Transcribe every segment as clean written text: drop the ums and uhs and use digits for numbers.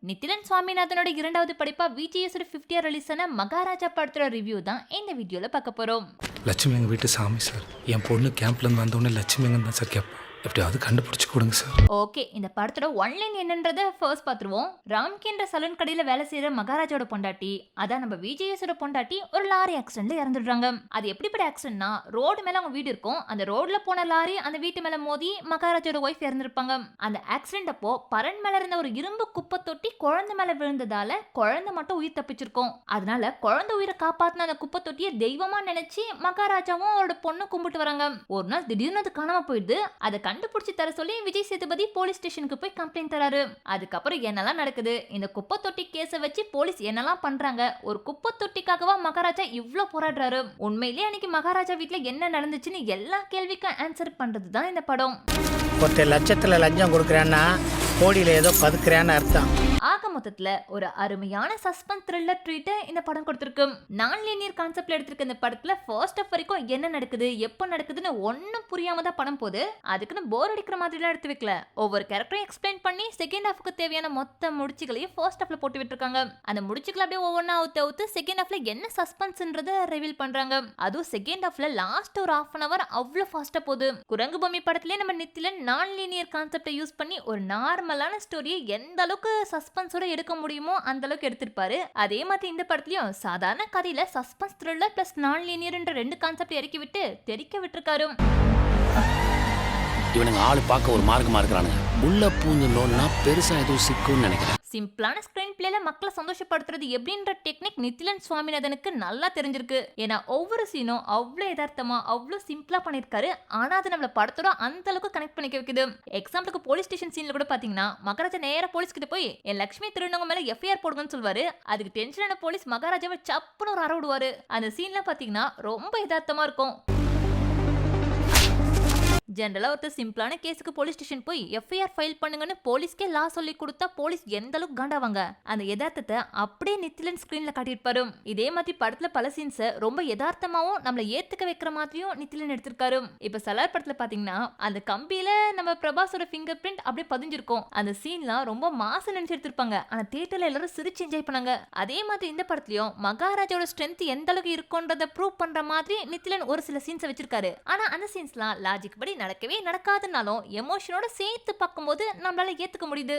நித்திலன் சுவாமிநாதனோட இரண்டாவது படைப்பா VGS 50 release ஆன மகாராஜா படத்தோட ரிவ்யூ தான் இந்த வீடியோல பார்க்க போறோம். லட்சுமி எங்கள் வீட்டு சாமி சார். என் பொண்ணு கேம்ப்லேருந்து வந்தோடனே லட்சுமி எங்கே தான் சார் கேட்பேன். எப்படியாவது கண்டுபிடிச்சி கொடுங்க சார். ஓகே, இந்த படத்தோட ஒன்லைன் என்னன்றத ஃபர்ஸ்ட் பார்த்துருவோம். ராம்கின்ற சலூன் கடையில வேலை செய்யற மகாராஜோட பொண்டாட்டி, அதான் நம்ம விஜிஎஸோட பொண்டாட்டி, ஒரு லாரி ஆக்சிடென்ட்ல இறந்துடுறாங்க. அது எப்படிப்பட்ட ஆக்சிடென்ட்னா, ரோடு மேல அவங்க வீடு இருக்கும், அந்த ரோட்ல போன லாரி அந்த வீட்டு மேல மோதி மகாராஜோட ஒய்ஃப் இறந்திருப்பாங்க. அந்த ஆக்சிடென்ட் அப்போ பரன் மேல இருந்த ஒரு இரும்பு குப்பை தொட்டி குழந்தை மேல விழுந்ததால குழந்தை மட்டும் உயிர் தப்பிச்சிருக்கும். அதனால குழந்தை உயிரை காப்பாத்தின அந்த குப்பை தொட்டியை தெய்வமா நினைச்சு மகாராஜாவும் அவரோட பொண்ணு கும்பிட்டு வராங்க. ஒரு நாள் திடீர்னு அது காணாம போயிடுது. அதை கண்டுபிடிச்சு தர சொல்லி விஜய் சேதுபதி போலீஸ் ஸ்டேஷனுக்கு போய் கம்ப்ளைண்ட் தராரு. அதுக்கப்புறம் என்னெல்லாம் நடக்குது, இந்த குப்பை தொட்டி கேஸை வச்சு போலீஸ் என்னெல்லாம் பண்றாங்க, ஒரு குப்பை தொட்டிக்காகவா மகாராஜா இவ்ளோ போராடுறாரு, உண்மையிலேயே அன்னைக்கு மகாராஜா வீட்டுல என்ன நடந்துச்சுன்னு எல்லா கேள்விக்கும் ஆன்சர் பண்றது தான் இந்த படம். ஒருத்தர் லட்சத்துல லஞ்சம் கொடுக்குறான்னா கோடியில ஏதோ பதுக்குறான்னு அர்த்தம். ஆக மொத்தத்துல ஒரு அருமையான சஸ்பென்ஸ் த்ரில்லர் ட்ரீட் இந்த படம் கொடுத்திருக்கு. நான் லீனியர் கான்செப்ட்ல எடுத்திருக்க இந்த படத்துல ஃபர்ஸ்ட் ஆஃப் வரைக்கும் என்ன நடக்குது எப்ப நடக்குதுன்னு ஒன்னும் புரியாம தான் படம் போகுது. அதுக்குன்னு போர் அடிக்கிற மாதிரி எல்லாம் எடுத்து வைக்கல. ஒவ்வொரு கேரக்டரையும் எக்ஸ்பிளைன் பண்ணி செகண்ட் ஹாஃப்க்கு தேவையான மொத்த முடிச்சுகளையும் ஃபர்ஸ்ட் ஹாஃப்ல போட்டு விட்டுருக்காங்க. அந்த முடிச்சுகளை அப்படியே ஒவ்வொன்னா அவுத்து செகண்ட் ஹாஃப்ல என்ன சஸ்பென்ஸ்ன்றத ரிவீல் பண்றாங்க. அதுவும் செகண்ட் ஹாஃப்ல லாஸ்ட் ஒரு half an hour அவ்வளவு ஃபாஸ்டா போகுது. குரங்கு பொம்மை படத்திலே நம்ம நித்திலன் நான் லீனியர் கான்செப்டை யூஸ் பண்ணி ஒரு நார்மலான ஸ்டோரியை எந்த அளவுக்கு சஸ்பென்ஸோட எடுக்க முடியுமோ அந்த அளவுக்கு எடுத்திருப்பாரு. அதே மாதிரி இந்த படத்துலயும் சாதாரண கதையில சஸ்பென்ஸ் த்ரில்லர் பிளஸ் நான் லீனியர் என்ற ரெண்டு கான்செப்ட் இறக்கி விட்டு தெரிக்க விட்டுருக்காரு. இவனுங்க ஆளு பார்க்க ஒரு மார்க்கமா இருக்கிறானுங்க. உள்ள பூஞ்சலோன்னா பெருசா எதுவும் சிக்கும்னு நினைக்கிறேன். சிம்பிளான ஸ்கிரீன் பிளேல மக்களை சந்தோஷப்படுத்துறது எப்படின்ற டெக்னிக் நித்திலன் சுவாமிநாதனுக்கு நல்லா தெரிஞ்சிருக்கு. ஏன்னா ஒவ்வொரு சீனும் அவ்வளவு யதார்த்தமா அவ்வளவு சிம்பிளா பண்ணிருக்காரு. ஆனா அது நம்மள படத்தோட அந்த அளவுக்கு கனெக்ட் பண்ணிக்க வைக்குது. எக்ஸாம்பிளுக்கு போலீஸ் ஸ்டேஷன் சீன்ல கூட பாத்தீங்கன்னா மகாராஜா நேரா போலீஸ் கிட்ட போய் என் லட்சுமி திருநங்க மேல எஃப்ஐஆர் போடுங்கன்னு சொல்வாரு. அதுக்கு டென்ஷனான போலீஸ் மகாராஜாவை சப்புன்னு ஒரு அற விடுவாரு. அந்த சீன்ல பாத்தீங்கன்னா ரொம்ப யதார்த்தமா இருக்கும். ஜெனரலா ஒருத்தர் சிம்பிளான கேஸுக்கு போலீஸ் ஸ்டேஷன் போய் எஃப்ஐஆர் ஃபைல் பண்ணுங்கன்னு போலீஸ்க்கே லா சொல்லி கொடுத்தா போலீஸ் எந்த அளவுக்கு காண்டாவாங்க. அந்த யதார்த்தத்தை அப்படியே நித்திலன் ஸ்கிரீன்ல காட்டியிருப்பாரு. இதே மாதிரி படத்துல பல சீன்ஸ் ரொம்ப யதார்த்தமாவும் நம்மள ஏத்துக்க வைக்கிற மாதிரியும் நித்திலன் எடுத்திருக்காரு. இப்ப சலார் படத்துல பாத்தீங்கன்னா அந்த கம்பியில நம்ம பிரபாஸோட ஃபிங்கர் பிரிண்ட் அப்படியே பதிஞ்சிருக்கும். அந்த சீன்லாம் ரொம்ப மாசம் நினைச்சு எடுத்திருப்பாங்க. ஆனா தியேட்டர்ல எல்லாரும் சிரிச்சு என்ஜாய் பண்ணாங்க. அதே மாதிரி இந்த படத்துலயும் மகாராஜாவோட ஸ்ட்ரென்த் எந்த அளவுக்கு இருக்கும்ன்றத ப்ரூவ் பண்ற மாதிரி நித்திலன் ஒரு சில சீன்ஸ் வச்சிருக்காரு. ஆனா அந்த சீன்ஸ்லாம் லாஜிக் படி நடக்கவே நடக்காதுனாலும் எமோஷனோட சேர்த்து பார்க்கும்போது நம்மளால ஏத்துக்க முடியுது.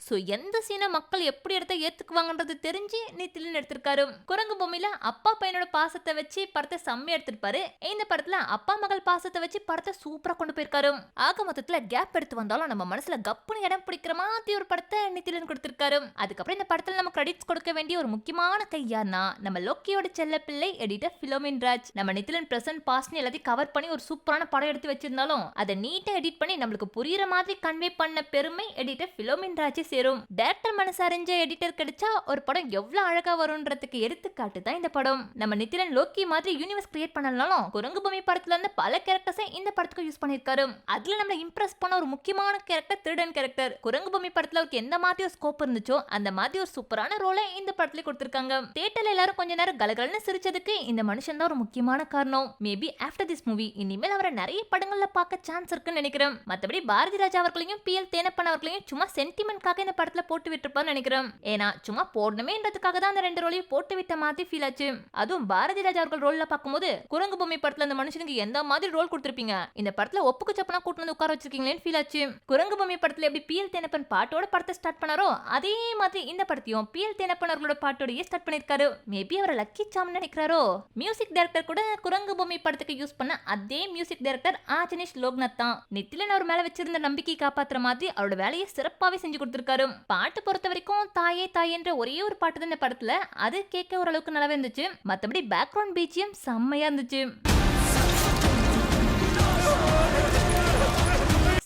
சோ எந்த சீனை மக்கள் எப்படி எடுத்த ஏத்துக்குவாங்கன்றது தெரிஞ்சு நித்திலன் எடுத்திருக்காரு. குரங்கு பொம்மையில அப்பா பையனோட பாசத்தை வச்சு படத்தை செம்மையா எடுத்திருப்பாரு. இந்த படத்துல அப்பா மகள் பாசத்தை வச்சு படத்தை சூப்பரா கொண்டு போயிருக்காரு. ஆக மொத்தத்துல கேப் எடுத்து வந்தாலும் நம்ம மனசுல கப்புன்னு இடம் பிடிக்கிற மாதிரி ஒரு படத்தை நித்திலன் கொடுத்திருக்காரு. அதுக்கப்புறம் இந்த படத்துல நம்ம கிரெடிட்ஸ் கொடுக்க வேண்டிய ஒரு முக்கியமான கை யாருன்னா நம்ம லோக்கியோட செல்ல பிள்ளை எடிட்டர் பிலோமின் ராஜ். நம்ம நித்திலன் பிரசன்ட் பாஸ்ட் எல்லாத்தையும் கவர் பண்ணி ஒரு சூப்பரான படம் எடுத்து வச்சிருந்தாலும் அதை நீட்டா எடிட் பண்ணி நம்மளுக்கு புரியுற மாதிரி கன்வே பண்ண பெருமை எடிட்டர் பிலோமின் ராஜே சேரும். டைரக்டர் மனசு அறிஞ்ச எடிட்டர் கிடைச்சா ஒரு படம் எவ்வளவு அழகா வரும்ன்றதுக்கு எடுத்துக்காட்டு தான் இந்த படம். நம்ம நித்திலன் லோக்கி மாதிரி யூனிவர்ஸ் கிரியேட் பண்ணலனாலும் குரங்கு பொம்மை படத்துல இருந்து பல கேரக்டர்ஸை இந்த படத்துக்கு யூஸ் பண்ணிருக்காரு. அதுல நம்மள இம்ப்ரெஸ் பண்ண ஒரு முக்கியமான கேரக்டர் திருடன் கேரக்டர். குரங்கு பொம்மை படத்துல அவருக்கு எந்த மாதிரி ஒரு ஸ்கோப் இருந்துச்சோ அந்த மாதிரி ஒரு சூப்பரான ரோலை இந்த படத்துல கொடுத்திருக்காங்க. தியேட்டர்ல எல்லாரும் கொஞ்ச நேரம் கலகலன்னு சிரிச்சதுக்கு இந்த மனுஷன் தான் ஒரு முக்கியமான காரணம். மேபி ஆஃப்டர் திஸ் மூவி இனிமேல் அவரை நிறைய படங்கள்ல பார்க்க சான்ஸ் இருக்குன்னு நினைக்கிறேன். மத்தபடி பாரதி ராஜா அவர்களையும் PL தேனப்பன் அவர்களையும் சும்மா சென்டிமெண்ட்காக இந்த படத்துல போட்டு விட்டுருப்பான்னு நினைக்கிறேன். ஏன்னா சும்மா போடணுமேன்றதுக்காக தான் அந்த ரெண்டு ரோலையும் போட்டு விட்ட மாதிரி ஃபீல் ஆச்சு. அதுவும் பாரதி ராஜா அவர்கள் ரோல்ல பார்க்கும்போது குரங்கு பொம்மை படத்துல அந்த மனுஷனுக்கு எந்த மாதிரி ரோல் கொடுத்திருப்பீங்க, இந்த படத்துல ஒப்புக்கு சப்பனா கூட்டு வந்து உட்கார வச்சிருக்கீங்களேன்னு ஃபீல் ஆச்சு. குரங்கு பொம்மை படத்துல எப்படி PL தேனப்பன் பாட்டோட படத்தை ஸ்டார்ட் பண்ணாரோ அதே மாதிரி இந்த படத்தையும் PL தேனப்பன் அவர்களோட பாட்டோடயே ஸ்டார்ட் பண்ணிருக்காரு. மேபி அவரை லக்கி சாம் நினைக்கிறாரோ. மியூசிக் டைரக்டர் கூட குரங்கு பொம்மை படத்துக்கு யூஸ் பண்ண அதே மியூசிக் டைரக்டர் ஆஜனிஷ் லோக்நாத் தான். நித்திலன் அவர் மேல வச்சிருந்த நம்பிக்கை காப்பாத்துற மாதிரி அவரோட வேலையை சிறப்பாவே செஞ்சு கொடுத்திருக்காரு. பாட்டு பொறுத்த வரைக்கும் தாயே தாயேன்ற ஒரே ஒரு பாட்டு தான் இந்த படத்துல. அது கேட்க ஓரளவுக்கு நல்லாவே இருந்துச்சு. மத்தபடி பேக்ரவுண்ட் BGM செம்மையா இருந்துச்சு.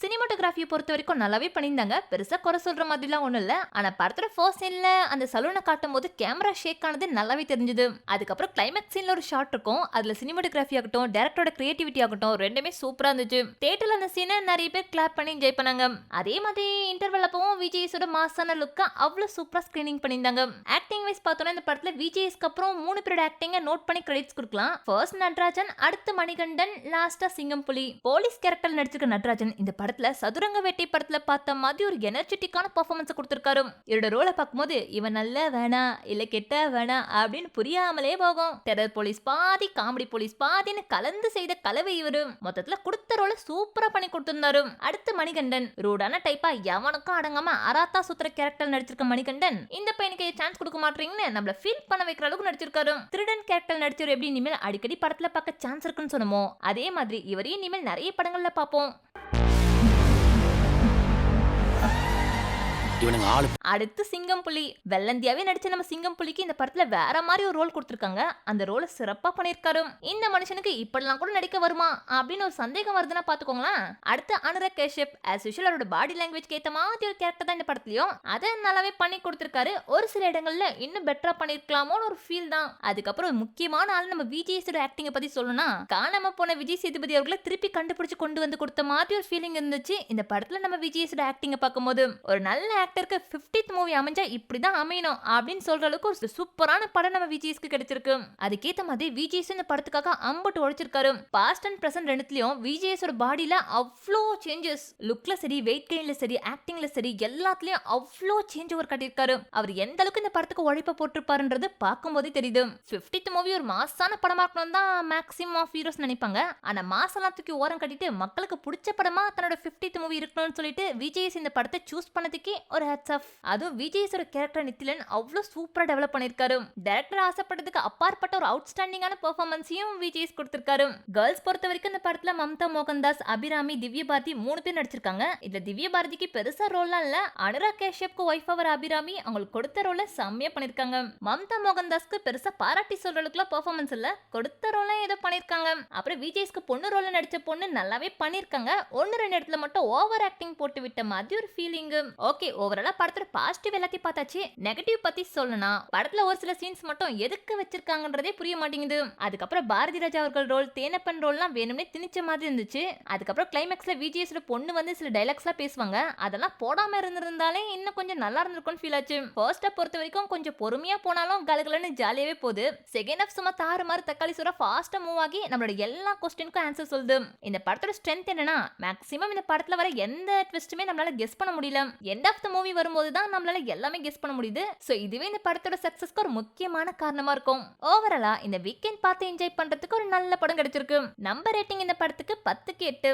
சினிமாட்டோகிராஃபியை பொறுத்த வரைக்கும் நல்லாவே பண்ணியிருந்தாங்க. பெருசா குறை சொல்ற மாதிரிலாம் ஒன்றும் இல்லை. ஆனா படத்தோட ஃபர்ஸ்ட் சீன்ல அந்த சலூனை காட்டும் போது கேமரா ஷேக் ஆனது நல்லாவே தெரிஞ்சது. அதுக்கப்புறம் கிளைமேக்ஸ் சீன்ல ஒரு ஷாட் இருக்கும். அதுல சினிமாட்டோகிராஃபி ஆகட்டும் டேரக்டரோட கிரியேட்டிவிட்டி ஆகட்டும் ரெண்டுமே சூப்பரா இருந்துச்சு. தியேட்டர்ல அந்த சீனை நிறைய பேர் கிளாப் பண்ணி என்ஜாய் பண்ணாங்க. அதே மாதிரி இன்டர்வெல் அப்பவும் விஜய்ஸோட மாசான லுக்கா அவ்வளவு சூப்பரா ஸ்கிரீனிங் பண்ணியிருந்தாங்க. ஆக்டிங் வைஸ் பார்த்தோன்னா இந்த படத்துல விஜய்ஸ்க்கு அப்புறம் 3 பேரோட ஆக்டிங்கை நோட் பண்ணி கிரெடிட்ஸ் கொடுக்கலாம். ஃபர்ஸ்ட் நட்ராஜன், அடுத்து மணிகண்டன், லாஸ்டா சிங்கம் புலி. போலீஸ் கேரக்டர் நடிச்சிருக்க நட்ராஜன் இந்த படத்துல படத்துல சதுரங்க வேட்டை படத்துல பார்த்த மாதிரி ஒரு எனர்ஜெட்டிக்கான பெர்ஃபார்மன்ஸ் கொடுத்திருக்காரு. இவரோட ரோலை பார்க்கும்போது இவன் நல்ல வேணா இல்ல கெட்ட வேணா அப்படின்னு புரியாமலே போகும். டெரர் போலீஸ் பாதி காமெடி போலீஸ் பாதின்னு கலந்து செய்த கலவை இவரு. மொத்தத்துல கொடுத்த ரோலை சூப்பரா பண்ணி கொடுத்திருந்தாரு. அடுத்து மணிகண்டன் ரூடான டைப்பா எவனுக்கும் அடங்காம அராத்தா சுத்துற கேரக்டர் நடிச்சிருக்க மணிகண்டன் இந்த பையனுக்கு சான்ஸ் கொடுக்க மாட்டீங்கன்னு நம்மள ஃபீல் பண்ண வைக்கிற அளவுக்கு நடிச்சிருக்காரு. திருடன் கேரக்டர் நடிச்சவர் எப்படி இனிமேல் அடிக்கடி படத்துல பார்க்க சான்ஸ் இருக்குன்னு சொன்னமோ அதே மாதிரி இவரையும் இனிமேல் நிறைய படங்கள்ல பார்ப்போம். இவனுங்க ஆளு. அடுத்து சிங்கம் புலி. வெள்ளந்தியாவே நடிச்ச நம்ம சிங்கம் புலிக்கு இந்த படத்துல வேற மாதிரி ஒரு ரோல் கொடுத்திருக்காங்க. அந்த ரோலை சிறப்பா பண்ணிருக்காரு. இந்த மனுஷனுக்கு இப்படிலாம் கூட நடிக்க வருமா அப்படின்னு ஒரு சந்தேகம் வருதுன்னா பாத்துக்கோங்களேன். அடுத்து அனுராக் கஷ்யப் ஆஸ் யூசுவல் அவரோட பாடி லாங்குவேஜ் ஏத்த மாதிரி ஒரு கேரக்டர் தான் இந்த படத்துலயும் அதை நல்லாவே பண்ணி கொடுத்திருக்காரு. ஒரு சில இடங்கள்ல இன்னும் பெட்டரா பண்ணிருக்கலாமோன்னு ஒரு ஃபீல் தான். அதுக்கப்புறம் ஒரு முக்கியமான ஆள் நம்ம விஜய் ஆக்டிங்க பத்தி சொல்லணும்னா காணாம போன விஜய் சேதுபதி அவர்களை திருப்பி கண்டுபிடிச்சு கொண்டு வந்து கொடுத்த மாதிரி ஒரு ஃபீலிங் இருந்துச்சு இந்த படத்துல. நம்ம விஜய் ஆக்டிங்க பார்க்கும்போது ஒரு நல்ல ஆக்டருக்கு 50th மூவி அமைஞ்சா இப்படிதான் அமையணும் அப்படின்னு சொல்ற அளவுக்கு ஒரு சூப்பரான படம் நம்ம விஜய்ஸ்க்கு கிடைச்சிருக்கு. அதுக்கேத்த மாதிரி விஜய்ஸ் இந்த படத்துக்காக அம்பட்டு உழைச்சிருக்காரு. பாஸ்ட் அண்ட் பிரசன்ட் ரெண்டுலயும் விஜய்ஸோட பாடியில அவ்வளோ சேஞ்சஸ், லுக்ல சரி, வெயிட் கெயின்ல சரி, ஆக்டிங்ல சரி, எல்லாத்துலயும் அவ்வளோ சேஞ்ச் ஓவர் காட்டியிருக்காரு. அவர் எந்த அளவுக்கு இந்த படத்துக்கு உழைப்ப போட்டிருப்பாருன்றது பார்க்கும்போதே தெரியுது. 50th மூவி ஒரு மாசான படமா இருக்கணும் தான் மேக்ஸிமம் ஆஃப் ஹீரோஸ் நினைப்பாங்க. ஆனா மாசெல்லாம் தூக்கி ஓரம் கட்டிட்டு மக்களுக்கு பிடிச்ச படமா தன்னோட 50th மூவி இருக்கணும்னு சொல்லிட்டு விஜய்ஸ் இந்த படத்தை சூஸ் பண்ணதுக்கே ஒரு ஹேட்ஸ் ஆஃப். அதுவும் விஜய்ஸோட கேரக்டர் நித்திலன் அவ்வளோ சூப்பரா டெவலப் பண்ணிருக்காரு. டைரக்டர் ஆசைப்பட்டதுக்கு அப்பாற்பட்ட ஒரு அவுட்ஸ்டாண்டிங்கான பெர்ஃபார்மன்ஸையும் விஜய்ஸ் கொடுத்திருக்காரு. கேர்ள்ஸ் பொறுத்த வரைக்கும் இந்த படத்துல மம்தா மோகன்தாஸ், அபிராமி, திவ்ய பாரதி 3 பேர் நடிச்சிருக்காங்க. இதுல திவ்ய பாரதிக்கு பெருசா ரோல்லாம் இல்ல. அனுராக் கஷ்யப்க்கு ஒய்ஃப் அவர் அபிராமி அவங்களுக்கு கொடுத்த ரோல செம்மையா பண்ணிருக்காங்க. மம்தா மோகன்தாஸ்க்கு பெருசா பாராட்டி சொல்ற அளவுக்குலாம் பெர்ஃபார்மன்ஸ் இல்ல, கொடுத்த ரோல ஏதோ பண்ணிருக்காங்க. அப்புறம் விஜய்ஸ்க்கு பொண்ணு ரோல நடிச்ச பொண்ணு நல்லாவே பண்ணிருக்காங்க. 1-2 இடத்துல மட்டும் ஓவர் ஆக்டிங் போட்டு விட்ட மாதிரி ஒரு ஃபீலிங். ஓகே, ஓவராலா படத்துல பாசிட்டிவ் எல்லாத்தையும் பார்த்தாச்சு. நெகட்டிவ் பத்தி சொல்லணும்னா படத்துல ஒரு சில சீன்ஸ் மட்டும் எதுக்கு வச்சிருக்காங்கன்றதே புரிய மாட்டேங்குது. அதுக்கப்புறம் பாரதி ராஜா அவர்கள் ரோல், தேனப்பன் ரோல்லாம் வேணும்னே திணிச்ச மாதிரி இருந்துச்சு. அதுக்கப்புறம் கிளைமேக்ஸ்ல விஜய்ஸோட பொண்ணு வந்து சில டைலாக்ஸ்லாம் பேசுவாங்க. அதெல்லாம் போடாம இருந்திருந்தாலே இன்னும் கொஞ்சம் நல்லா இருந்திருக்கும்னு ஃபீல் ஆச்சு. ஃபர்ஸ்ட் ஹாஃப் பொறுத்த வரைக்கும் கொஞ்சம் பொறுமையா போனாலும் கலகலன்னு ஜாலியாவே போகுது. செகண்ட் ஹாஃப் சும்மா தாறு மாதிரி தக்காளி சோறா ஃபாஸ்டா மூவ் ஆகி நம்மளோட எல்லா கொஸ்டினுக்கும் ஆன்சர் சொல்லுது. இந்த படத்தோட ஸ்ட்ரென்த் என்னன்னா மேக்ஸிமம் இந்த படத்துல வர எந்த ட்விஸ்ட்டுமே நம்மளால கெஸ் பண்ண முடியல. எண்ட் ஆஃப் த மூவி வரும்போது தான் நம்மளால எல்லாமே கெஸ் பண்ண முடியுது. சோ இதுவே இந்த படத்தோட சக்சஸ்க்கு ஒரு முக்கியமான காரணமா இருக்கும். ஓவராலா இந்த வீக்கெண்ட் பார்த்து என்ஜாய் பண்றதுக்கு ஒரு நல்ல படம் கிடைச்சிருக்கு. நம்பர் ரேட்டிங் இந்த படத்துக்கு 10க்கு 8.